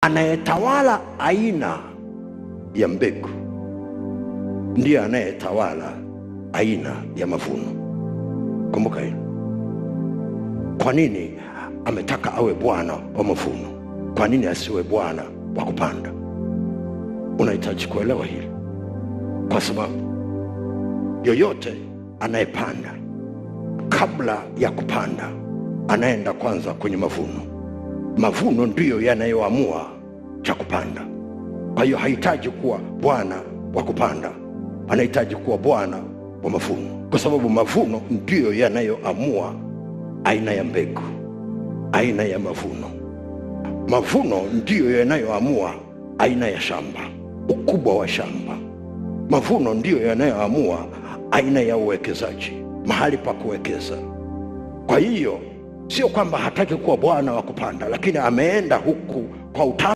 anayetawala aina ya mbegu ndiye anayetawala aina ya mavuno. Kumbuka hilo. Kwa nini ametaka awe Bwana wa mavuno? Kwa nini asiwe Bwana wa kupanda? Unahitaji kuelewa hili, kwa sababu yoyote anayepanda, kabla ya kupanda anaenda kwanza kwenye mavuno. Mavuno ndiyo yanayoamua cha kupanda. Kwa hiyo hahitaji kuwa Bwana wa kupanda, anahitaji kuwa Bwana wa mavuno, kwa sababu mavuno ndiyo yanayoamua aina ya mbegu, aina ya mavuno. Mavuno ndiyo yanayoamua aina ya shamba, ukubwa wa shamba. Mavuno ndiyo yanayoamua aina ya uwekezaji, mahali pa kuwekeza. Kwa hiyo sio kwamba hataki kuwa Bwana wa kupanda, lakini ameenda huku kwa